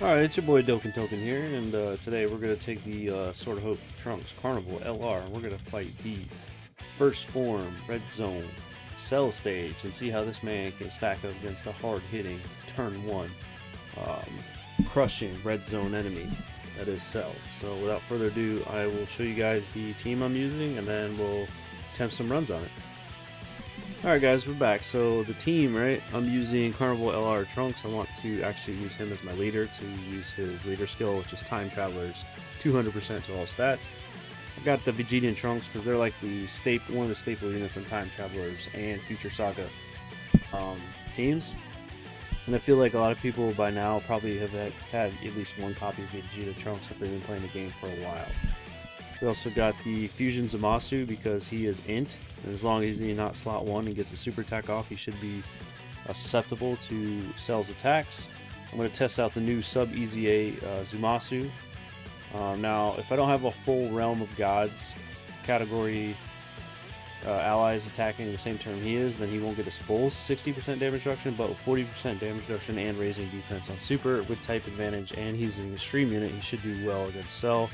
Alright, it's your boy Dokkan here, and today we're going to take the SOH Trunks Carnival LR. We're going to fight the first form Red Zone Cell stage and see how this man can stack up against a hard-hitting turn 1 crushing Red Zone enemy that is Cell. So without further ado, I will show you guys the team I'm using and then we'll attempt some runs on it. Alright guys, we're back. So the team, right, I'm using Carnival LR Trunks. I want to actually use him as my leader to use his leader skill, which is Time Traveler's 200% to all stats. I got the Vegeta Trunks because they're like one of the staple units in Time Travelers and Future Saga teams. And I feel like a lot of people by now probably have had at least one copy of Vegeta Trunks if they've been playing the game for a while. We also got the Fusion Zamasu because he is int, and as long as he's not slot 1 and gets a super attack off, he should be susceptible to Cell's attacks. I'm going to test out the new sub EZA Zumasu. Now, if I don't have a full Realm of Gods category allies attacking the same turn he is, then he won't get his full 60% damage reduction, but with 40% damage reduction and raising defense on super with type advantage, and he's an extreme unit, he should do well against Cell.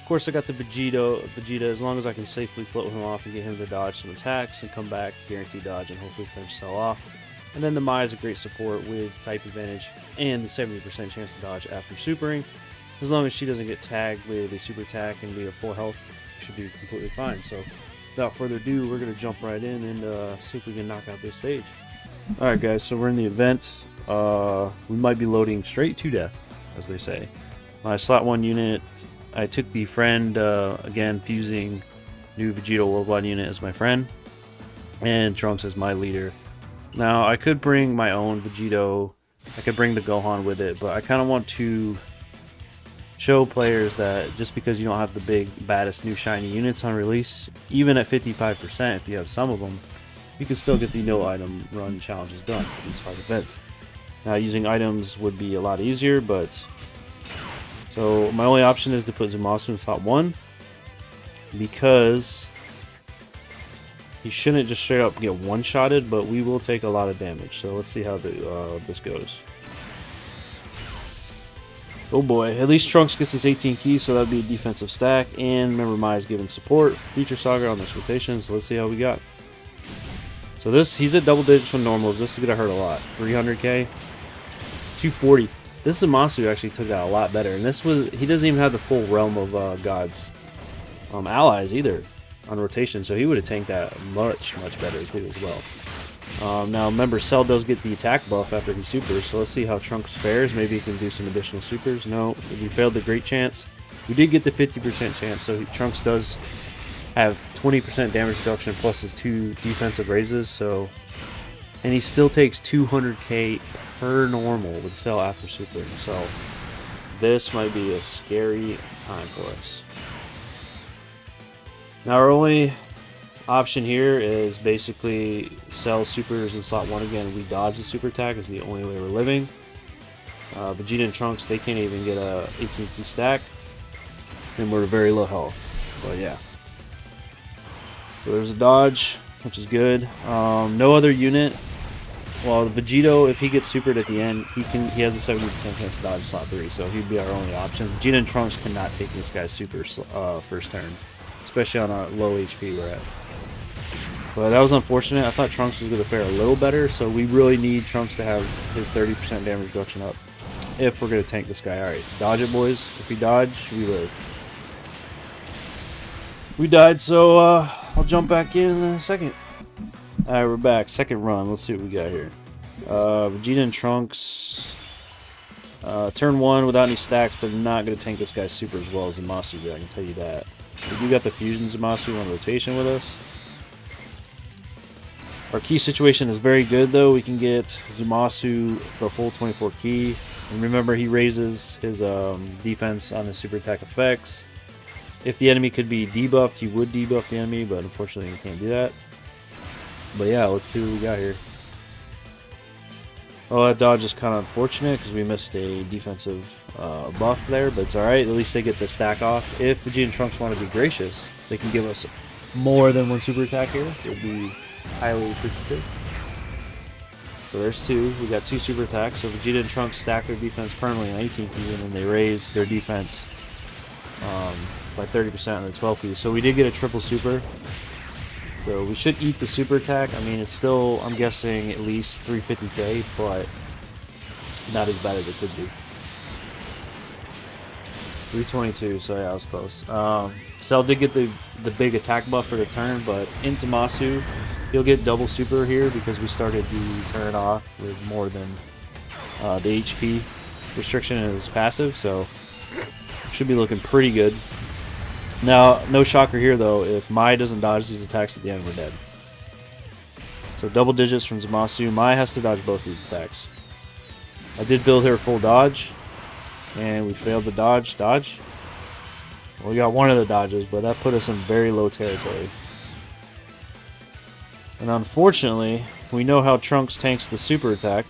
Of course, I got the Vegeta, as long as I can safely float him off and get him to dodge some attacks and come back, guaranteed dodge, and hopefully finish Cell off. And then the Mai is a great support with type advantage and the 70% chance to dodge after supering. As long as she doesn't get tagged with a super attack and be at full health, she should be completely fine. So, without further ado, we're going to jump right in and see if we can knock out this stage. Alright guys, so we're in the event. We might be loading straight to death, as they say. My slot 1 unit, I took the friend, again, fusing new Vegeta Worldwide unit as my friend, and Trunks as my leader. Now, I could bring my own Vegito, I could bring the Gohan with it, but I kind of want to show players that just because you don't have the big, baddest new shiny units on release, even at 55%, if you have some of them, you can still get the no item run challenges done for these hard events. Now, using items would be a lot easier, but so my only option is to put Zamasu in slot 1 because he shouldn't just straight up get one-shotted, but we will take a lot of damage. So let's see how this goes. Oh boy, at least Trunks gets his 18 keys, so that would be a defensive stack. And remember, Mai is giving support. Future Saga on this rotation, so let's see how we got. So he's at double digits from normals. This is going to hurt a lot. 300k, 240. This Zamasu actually took out a lot better, and he doesn't even have the full Realm of Gods allies either on rotation, so he would have tanked that much better too as well. Now remember, Cell does get the attack buff after he supers, so let's see how Trunks fares. Maybe he can do some additional supers. No, we failed the great chance. We did get the 50% chance, so Trunks does have 20% damage reduction plus his 2 defensive raises, so, and he still takes 200k per normal with Cell after supering, so this might be a scary time for us. Now our only option here is basically Cell supers in slot 1 again. We dodge the super attack is the only way we're living. Vegeta and Trunks, they can't even get a 18 stack, and we're very low health, but yeah. So there's a dodge, which is good. No other unit. Well, Vegito, if he gets supered at the end, he has a 70% chance to dodge slot 3, so he'd be our only option. Vegeta and Trunks cannot take this guy's super first turn, especially on our low HP we're at. But that was unfortunate. I thought Trunks was going to fare a little better, so we really need Trunks to have his 30% damage reduction up if we're going to tank this guy. Alright, dodge it, boys. If we dodge, we live. We died, so I'll jump back in a second. Alright, we're back. Second run. Let's see what we got here. Vegeta and Trunks. Turn 1 without any stacks. They're not going to tank this guy super as well as Zamasu did, I can tell you that. We do got the Fusion Zamasu on rotation with us. Our key situation is very good, though. We can get Zamasu the full 24 key. And remember, he raises his defense on his super attack effects. If the enemy could be debuffed, he would debuff the enemy, but unfortunately, he can't do that. But yeah, let's see what we got here. Oh, that dodge is kind of unfortunate because we missed a defensive buff there, but it's alright. At least they get the stack off. If Vegeta and Trunks want to be gracious, they can give us more than one super attack here. It would be highly appreciative. So there's 2. We got 2 super attacks. So Vegeta and Trunks stack their defense permanently on 18 key, and then they raise their defense by 30% on the 12 key. So we did get a triple super. So we should eat the super attack. I mean, it's still, I'm guessing, at least 350k, but not as bad as it could be. 322, so yeah, I was close. Cell did get the big attack buff for the turn, but in Zamasu, he'll get double super here because we started the turn off with more than the HP restriction in his passive, so should be looking pretty good. Now, no shocker here though, if Mai doesn't dodge these attacks at the end, we're dead. So double digits from Zamasu. Mai has to dodge both these attacks. I did build her full dodge, and we failed the dodge. Well, we got one of the dodges, but that put us in very low territory. And unfortunately, we know how Trunks tanks the super attack,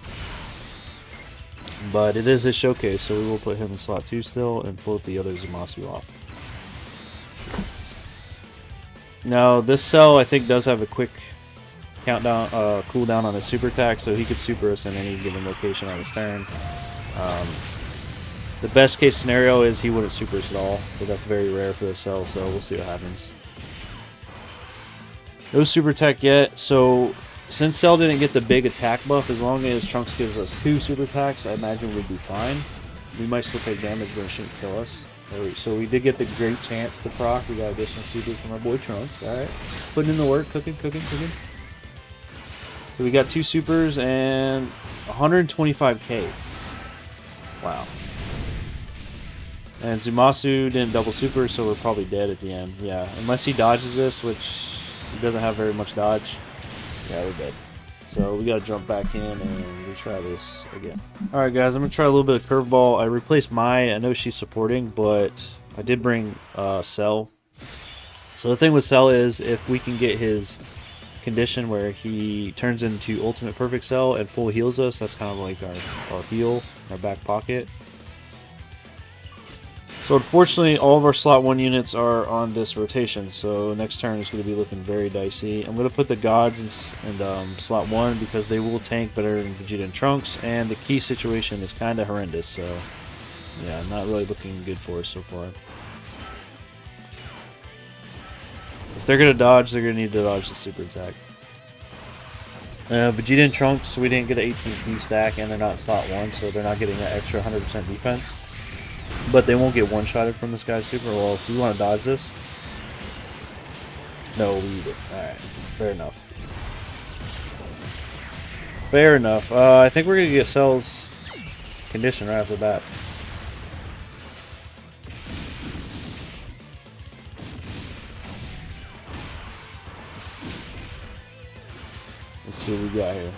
but it is his showcase, so we will put him in slot 2 still and float the other Zamasu off. Now, this Cell, I think, does have a quick countdown, cooldown on his super attack, so he could super us in any given location on his turn. The best case scenario is he wouldn't super us at all, but that's very rare for this Cell, so we'll see what happens. No super attack yet, so since Cell didn't get the big attack buff, as long as Trunks gives us 2 super attacks, I imagine we'd be fine. We might still take damage, but it shouldn't kill us. So we did get the great chance to proc. We got additional supers from our boy Trunks. Alright. Putting in the work, cooking. So we got 2 supers and 125k. Wow. And Zamasu didn't double super, so we're probably dead at the end. Yeah, unless he dodges this, which he doesn't have very much dodge. Yeah, we're dead. So we gotta jump back in and retry this again. Alright guys, I'm gonna try a little bit of curveball. I replaced Mai. I know she's supporting, but I did bring Cell. So the thing with Cell is if we can get his condition where he turns into ultimate perfect Cell and full heals us, that's kind of like our heal, our back pocket. So unfortunately, all of our slot 1 units are on this rotation, so next turn is going to be looking very dicey. I'm going to put the gods in slot 1 because they will tank better than Vegeta and Trunks, and the key situation is kind of horrendous, so yeah, not really looking good for us so far. If they're going to dodge, they're going to need to dodge the super attack. Vegeta and Trunks, we didn't get an 18p stack, and they're not in slot 1, so they're not getting that extra 100% defense. But they won't get one-shotted from this guy's super. Well, if we want to dodge this... No, we eat it. Alright, fair enough. Fair enough. I think we're going to get Cell's condition right off the bat. Let's see what we got here.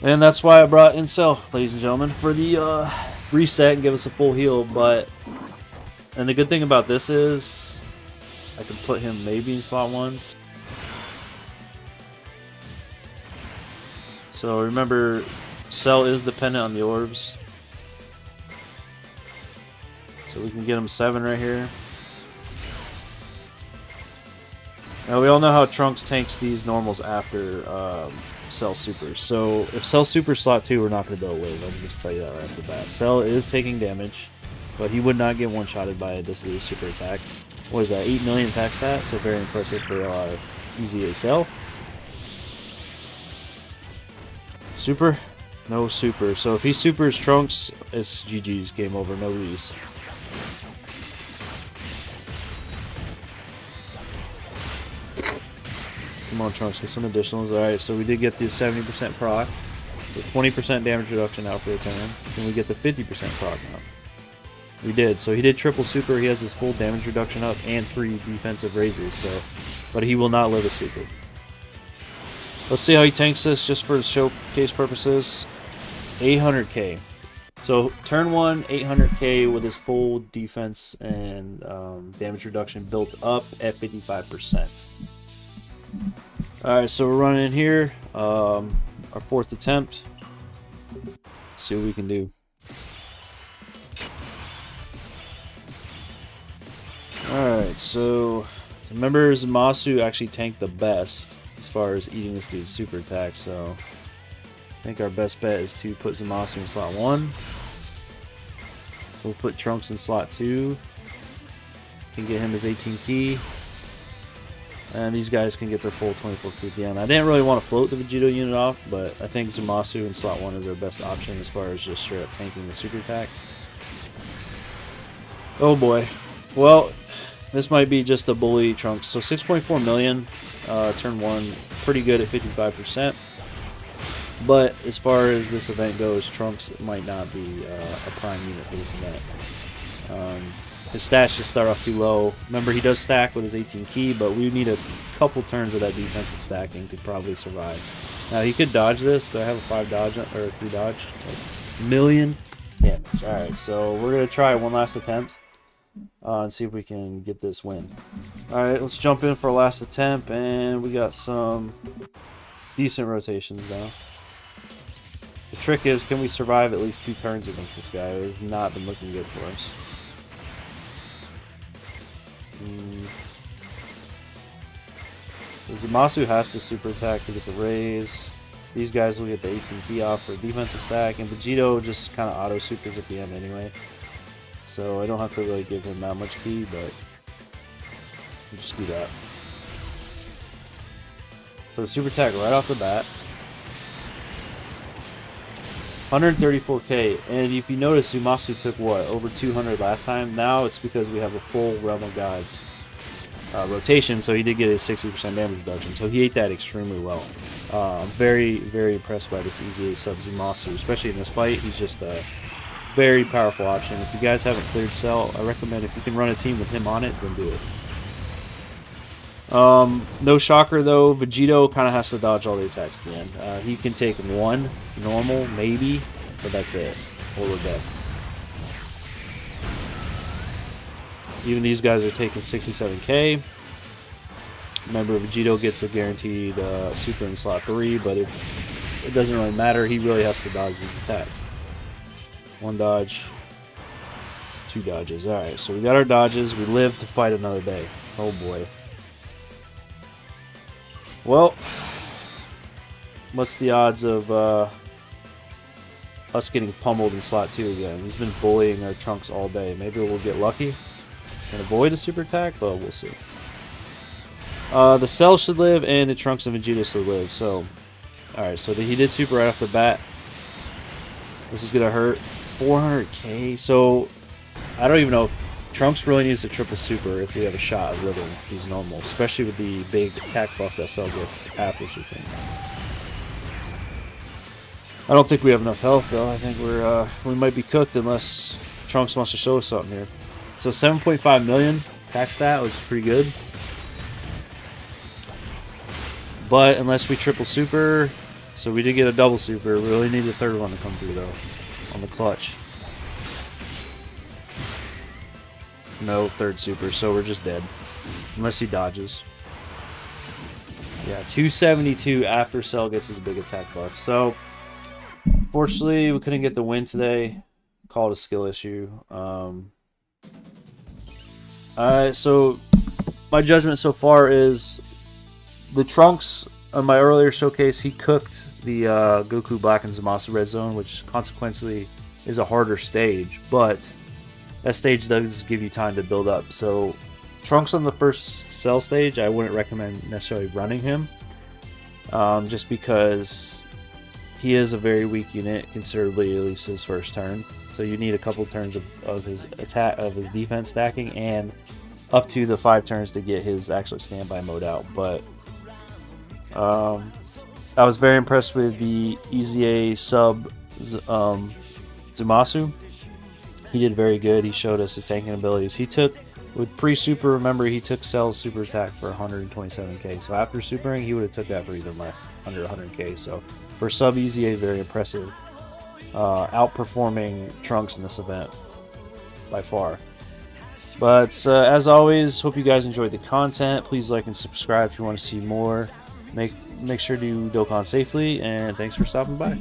And that's why I brought in Cell, ladies and gentlemen, for the reset and give us a full heal. And the good thing about this is I can put him maybe in slot 1. So remember, Cell is dependent on the orbs. So we can get him 7 right here. Now we all know how Trunks tanks these normals after Cell supers. So if Cell super slot 2, we're not going to go away. Let me just tell you that right off the bat. Cell is taking damage, but he would not get one-shotted by this super attack. What is that? 8 million attack stat, so very impressive for easy A Cell. Super? No super. So if he supers Trunks, it's GG's, game over, no release. Come on, Trunks, get some additionals. Alright, so we did get the 70% proc, with 20% damage reduction out for the turn. Then we get the 50% proc now. We did. So he did triple super. He has his full damage reduction up and 3 defensive raises. So, but he will not live a super. Let's see how he tanks this just for showcase purposes. 800k. So turn 1, 800k with his full defense and damage reduction built up at 55%. Alright, so we're running in here. Our 4th attempt. Let's see what we can do. Alright, so remember Zamasu actually tanked the best. as far as eating this dude's super attack, so I think our best bet is to put Zamasu in slot 1. We'll put Trunks in slot 2. Can get him his 18 key. And these guys can get their full 24 key at the end. I didn't really want to float the Vegito unit off, but I think Zamasu in slot 1 is our best option as far as just straight up tanking the super attack. Oh boy. Well, this might be just a bully Trunks. So 6.4 million, turn 1, pretty good at 55%. But as far as this event goes, Trunks might not be a prime unit for this event. His stats just start off too low. Remember, he does stack with his 18 key, but we need a couple turns of that defensive stacking to probably survive. Now, he could dodge this. Do I have a 5 dodge or a 3 dodge? Like, million damage. Alright, so we're going to try one last attempt and see if we can get this win. Alright, let's jump in for a last attempt, and we got some decent rotations now. The trick is, can we survive at least 2 turns against this guy? It has not been looking good for us. Zamasu has to super attack to get the raise. These guys will get the 18 key off for defensive stack, and Vegito just kind of auto supers at the end anyway. So I don't have to really give him that much key, but we'll just do that. So super attack right off the bat. 134k, and if you notice, Zamasu took what, over 200 last time. Now it's because we have a full Realm of Gods rotation, so he did get his 60% damage reduction, so he ate that extremely well. I'm very, very impressed by this easy sub Zamasu, especially in this fight. He's just a very powerful option. If you guys haven't cleared Cell, I recommend if you can run a team with him on it, then do it. No shocker though, Vegito kind of has to dodge all the attacks at the end. He can take 1 normal, maybe, but that's it. Or we're dead. Even these guys are taking 67k. Remember, Vegito gets a guaranteed super in slot 3, but it doesn't really matter. He really has to dodge these attacks. 1 dodge, 2 dodges. Alright, so we got our dodges. We live to fight another day. Oh boy. Well, what's the odds of us getting pummeled in slot 2 again? He's been bullying our Trunks all day. Maybe we'll get lucky and avoid a super attack, but we'll see. The Cell should live, and the Trunks and Vegeta should live. So, alright, so he did super right off the bat. This is going to hurt. 400k. So, I don't even know if Trunks really needs a triple super if we have a shot of living these normal, especially with the big attack buff that Cell gets after supering. I don't think we have enough health though. I think we might be cooked unless Trunks wants to show us something here. So 7.5 million attack stat was pretty good, but unless we triple super, so we did get a double super. We really need the third one to come through though on the clutch. No third super, so we're just dead. Unless he dodges. Yeah, 272 after Cell gets his big attack buff. So, fortunately, we couldn't get the win today. Call it a skill issue. So my judgment so far is the Trunks on my earlier showcase, he cooked the Goku Black and Zamasu Red Zone, which consequently is a harder stage, but that stage does give you time to build up. So Trunks on the first Cell stage, I wouldn't recommend necessarily running him, just because he is a very weak unit, considerably, at least his first turn. So you need a couple turns of his attack, of his defense stacking, and up to the 5 turns to get his actual standby mode out. But I was very impressed with the EZA sub Zamasu. He did very good. He showed us his tanking abilities. He took, with pre-super, remember, he took Cell's super attack for 127k. So after supering, he would have took that for even less, under 100k. So for sub EZA, very impressive. Outperforming Trunks in this event by far. But as always, hope you guys enjoyed the content. Please like and subscribe if you want to see more. Make sure to do Dokkan safely, and thanks for stopping by.